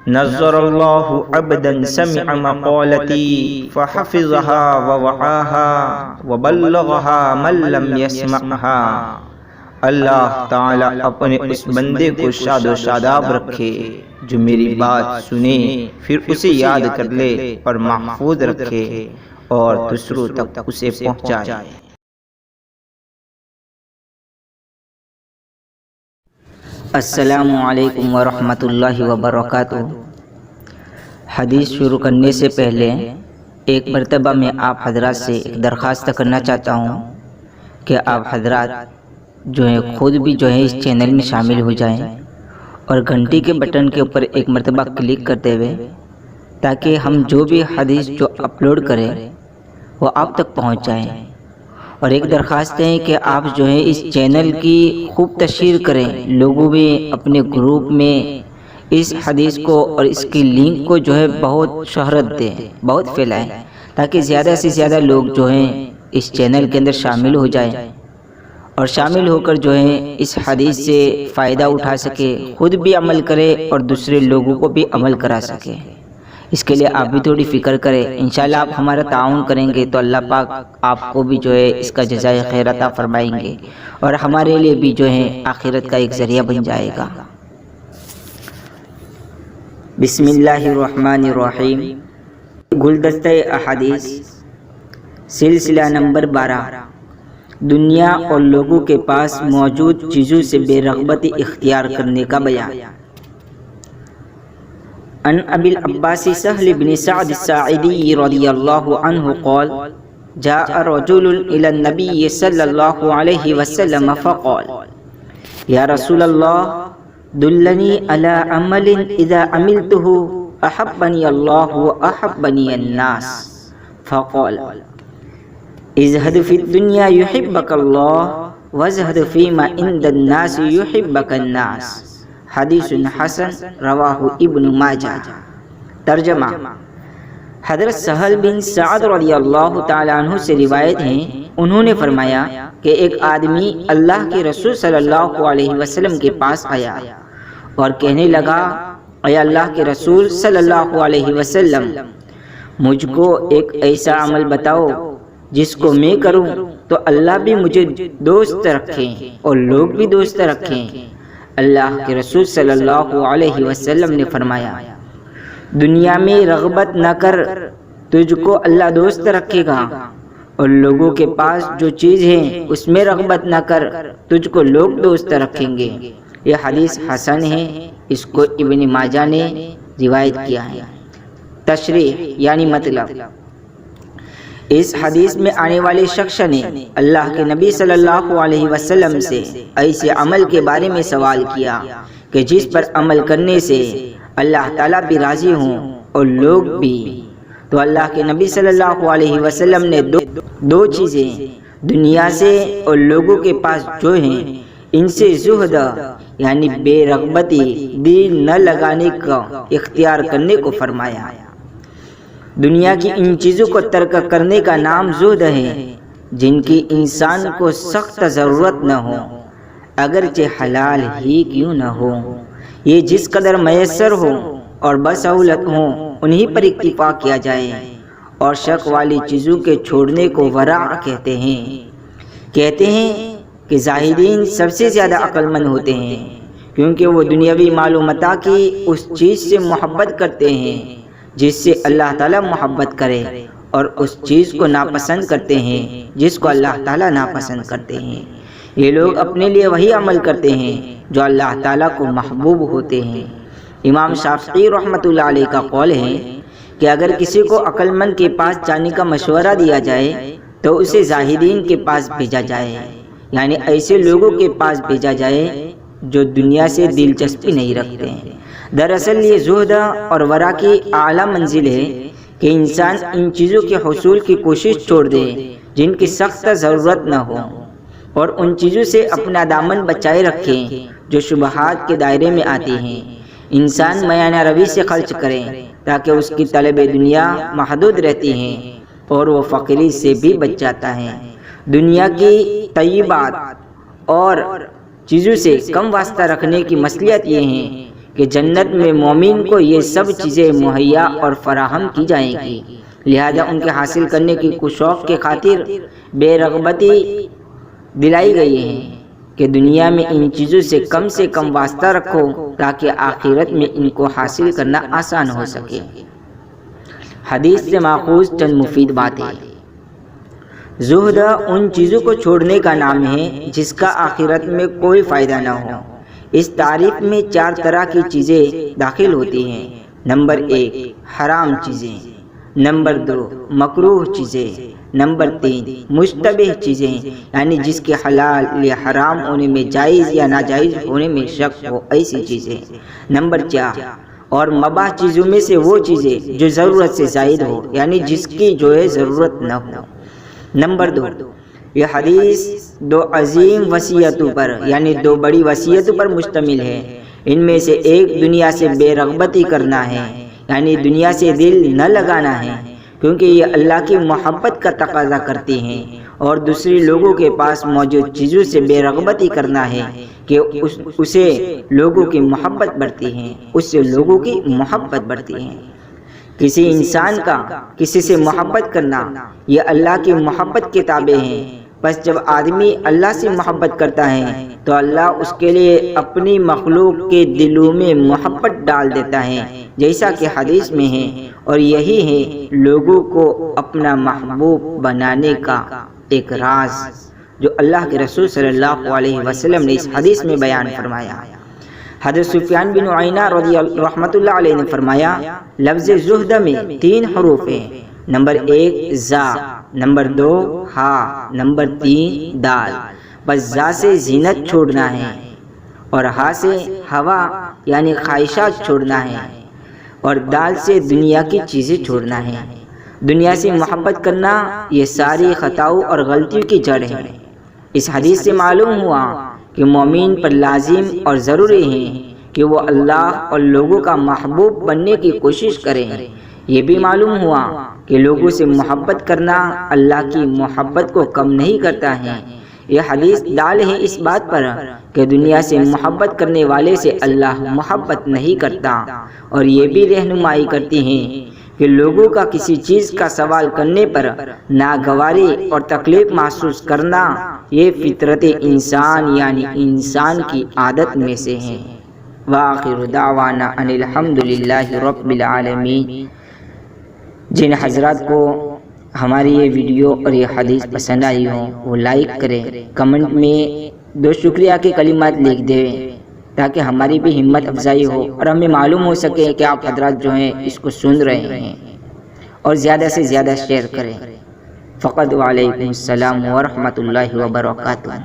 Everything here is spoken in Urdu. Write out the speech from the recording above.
نظر اللہ عبدا سمع مقالتی فحفظها ووعاها وبلغها من لم يسمعها۔ اللہ تعالیٰ اپنے اس بندے کو شاد و شاداب رکھے جو میری بات سنے پھر اسے یاد کر لے اور محفوظ رکھے اور دوسروں تک اسے پہنچائے۔ السلام علیکم ورحمۃ اللہ وبرکاتہ۔ حدیث شروع کرنے سے پہلے ایک مرتبہ میں آپ حضرات سے ایک درخواست کرنا چاہتا ہوں کہ آپ حضرات جو ہیں خود بھی جو ہے اس چینل میں شامل ہو جائیں اور گھنٹی کے بٹن کے اوپر ایک مرتبہ کلک کرتے ہوئے تاکہ ہم جو بھی حدیث جو اپلوڈ کریں وہ آپ تک پہنچ جائیں۔ اور ایک درخواست ہے کہ آپ جو ہے اس چینل کی خوب تشہیر کریں، لوگوں میں اپنے گروپ میں اس حدیث کو اور اس کی لنک کو جو ہے بہت شہرت دیں، بہت پھیلائیں تاکہ زیادہ سے زیادہ لوگ جو ہیں اس چینل کے اندر شامل ہو جائیں اور شامل ہو کر جو ہے اس حدیث سے فائدہ اٹھا سکے، خود بھی عمل کرے اور دوسرے لوگوں کو بھی عمل کرا سکے۔ اس کے لیے آپ بھی تھوڑی فکر کریں، انشاءاللہ آپ ہمارا تعاون کریں گے تو اللہ پاک آپ کو بھی جو ہے اس کا جزائے خیر عطا فرمائیں گے اور ہمارے لیے بھی جو ہے آخرت کا ایک ذریعہ بن جائے گا۔ بسم اللہ الرحمن الرحیم۔ گلدستہ احادیث سلسلہ نمبر 12، دنیا اور لوگوں کے پاس موجود چیزوں سے بے رغبتی اختیار کرنے کا بیان۔ عن ابی العباس سہل بن سعد الساعدی رضی اللہ عنہ قال جاء رجل الى النبی صلی اللہ علیہ وسلم فقال یا رسول اللہ دلنی علی عمل اذا عملته احبنی اللہ واحبنی الناس فقال ازہد فی الدنیا یحبک اللہ وازہد فیما عند الناس یحبک الناس۔ حدیث حسن رواہ ابن ماجہ۔ ترجمہ: حضرت سہل بن سعد رضی اللہ تعالیٰ عنہ سے روایت ہیں، انہوں نے فرمایا کہ ایک آدمی اللہ کے رسول صلی اللہ علیہ وسلم کے پاس آیا اور کہنے لگا، اے اللہ کے رسول صلی اللہ علیہ وسلم، مجھ کو ایک ایسا عمل بتاؤ جس کو میں کروں تو اللہ بھی مجھے دوست رکھیں اور لوگ بھی دوست رکھیں۔ اللہ کے رسول صلی اللہ علیہ وسلم نے فرمایا، دنیا میں رغبت نہ کر، تجھ کو اللہ دوست رکھے گا، اور لوگوں کے پاس جو چیز ہے اس میں رغبت نہ کر، تجھ کو لوگ دوست رکھیں گے۔ یہ حدیث حسن ہے، اس کو ابن ماجہ نے روایت کیا ہے۔ تشریح یعنی مطلب، اس حدیث میں آنے والے شخص نے اللہ کے نبی صلی اللہ علیہ وسلم سے ایسے عمل کے بارے میں سوال کیا کہ جس پر عمل کرنے سے اللہ تعالیٰ بھی راضی ہوں اور لوگ بھی۔ تو اللہ کے نبی صلی اللہ علیہ وسلم نے دو چیزیں دنیا سے اور لوگوں کے پاس جو ہیں ان سے زہد یعنی بے رغبتی، دل نہ لگانے کا اختیار کرنے کو فرمایا۔ دنیا کی ان چیزوں کو ترک کرنے کا نام زہد ہے جن کی انسان کو سخت ضرورت نہ ہو، اگرچہ حلال ہی کیوں نہ ہو۔ یہ جس قدر میسر ہو اور بسہولت ہو انہی پر اکتفا کیا جائے، اور شک والی چیزوں کے چھوڑنے کو ورع کہتے ہیں کہ زاہدین سب سے زیادہ عقل مند ہوتے ہیں کیونکہ وہ دنیاوی مال و متاع کی اس چیز سے محبت کرتے ہیں جس سے اللہ تعالیٰ محبت کرے، اور اس چیز کو ناپسند کرتے ہیں جس کو اللہ تعالیٰ ناپسند کرتے ہیں۔ یہ لوگ اپنے لیے وہی عمل کرتے ہیں جو اللہ تعالیٰ کو محبوب ہوتے ہیں۔ امام شافعی رحمۃ اللہ علیہ کا قول ہے کہ اگر کسی کو عقل مند کے پاس جانے کا مشورہ دیا جائے تو اسے زاہدین کے پاس بھیجا جائے، یعنی ایسے لوگوں کے پاس بھیجا جائے جو دنیا سے دلچسپی نہیں رکھتے ہیں۔ دراصل یہ زہد اور ورع کی اعلیٰ منزل ہے کہ انسان ان چیزوں کے حصول کی کوشش چھوڑ دے جن کی سخت ضرورت نہ ہو، اور ان چیزوں سے اپنا دامن بچائے رکھے جو شبہات کے دائرے میں آتی ہیں۔ انسان میانہ روی سے خرچ کرے تاکہ اس کی طلب دنیا محدود رہتی ہیں اور وہ فقری سے بھی بچ جاتا ہے۔ دنیا کی طیبات اور چیزوں سے کم واسطہ رکھنے کی مصلحت یہ ہے کہ جنت میں مومن کو یہ سب چیزیں مہیا اور فراہم کی جائیں گی، لہذا ان کے حاصل کرنے کی شوق کے خاطر بے رغبتی دلائی گئی ہے کہ دنیا میں ان چیزوں سے کم واسطہ رکھو تاکہ آخرت میں ان کو حاصل کرنا آسان ہو سکے۔ حدیث سے ماخوذ چند مفید باتیں۔ زہد ان چیزوں کو چھوڑنے کا نام ہے جس کا آخرت میں کوئی فائدہ نہ ہو۔ اس تعریف میں 4 طرح کی چیزیں داخل ہوتی ہیں۔ نمبر 1 حرام چیزیں، نمبر 2 مکروہ چیزیں، نمبر 3 مشتبہ چیزیں یعنی جس کے حلال یا حرام ہونے میں جائز یا ناجائز ہونے میں شک ہو، ایسی چیزیں۔ نمبر 4 اور مباح چیزوں میں سے وہ چیزیں جو ضرورت سے زائد ہو یعنی جس کی ضرورت نہ ہو۔ نمبر 2 یہ حدیث 2 عظیم وصیتوں پر یعنی 2 بڑی وصیتوں پر مشتمل ہے۔ ان میں سے ایک دنیا سے بے رغبتی کرنا ہے یعنی دنیا سے دل نہ لگانا ہے کیونکہ یہ اللہ کی محبت کا تقاضا کرتی ہیں، اور دوسری لوگوں کے پاس موجود چیزوں سے بے رغبتی کرنا ہے کہ اسے لوگوں کی محبت بڑھتی ہے، اس سے لوگوں کی محبت بڑھتی ہے۔ کسی انسان کا کسی سے محبت کرنا یہ اللہ کی محبت کے تابع ہیں۔ بس جب آدمی اللہ سے محبت کرتا ہے تو اللہ اس کے لیے اپنی مخلوق کے دلوں میں محبت ڈال دیتا ہے، جیسا کہ حدیث میں ہے، اور یہی ہے لوگوں کو اپنا محبوب بنانے کا ایک راز جو اللہ کے رسول صلی اللہ علیہ وسلم نے اس حدیث میں بیان فرمایا۔ حضرت سفیان بن عیینہ رحمۃ اللہ علیہ نے فرمایا، لفظ زہد میں 3 حروف ہیں۔ نمبر 1 زا، نمبر 2 ہا، نمبر 3 دال۔ بس زا سے زینت چھوڑنا ہے، اور ہا سے ہوا یعنی خواہشات چھوڑنا ہے، اور دال سے دنیا کی چیزیں چھوڑنا ہے۔ دنیا سے محبت کرنا یہ ساری خطاؤں اور غلطیوں کی جڑ ہے۔ اس حدیث سے معلوم ہوا کہ مومن پر لازم اور ضروری ہے کہ وہ اللہ اور لوگوں کا محبوب بننے کی کوشش کریں۔ یہ بھی معلوم ہوا کہ لوگوں سے محبت کرنا اللہ کی محبت کو کم نہیں کرتا ہے۔ یہ حدیث دال ہے اس بات پر کہ دنیا سے محبت کرنے والے سے اللہ محبت نہیں کرتا، اور یہ بھی رہنمائی کرتی ہیں کہ لوگوں کا کسی چیز کا سوال کرنے پر ناگواری اور تکلیف محسوس کرنا یہ فطرت انسان یعنی انسان کی عادت میں سے ہے۔ وآخر دعوانا ان الحمدللہ رب العالمین۔ جن حضرات کو ہماری یہ ویڈیو اور یہ حدیث پسند آئی ہوں وہ لائک کریں، کمنٹ میں 2 شکریہ کے کلمات لکھ دیں تاکہ ہماری بھی ہمت افزائی ہو اور ہمیں معلوم ہو سکے کہ آپ حضرات جو ہیں اس کو سن رہے ہیں، اور زیادہ سے زیادہ شیئر کریں۔ فقط وعلیکم السلام ورحمۃ اللہ وبرکاتہ۔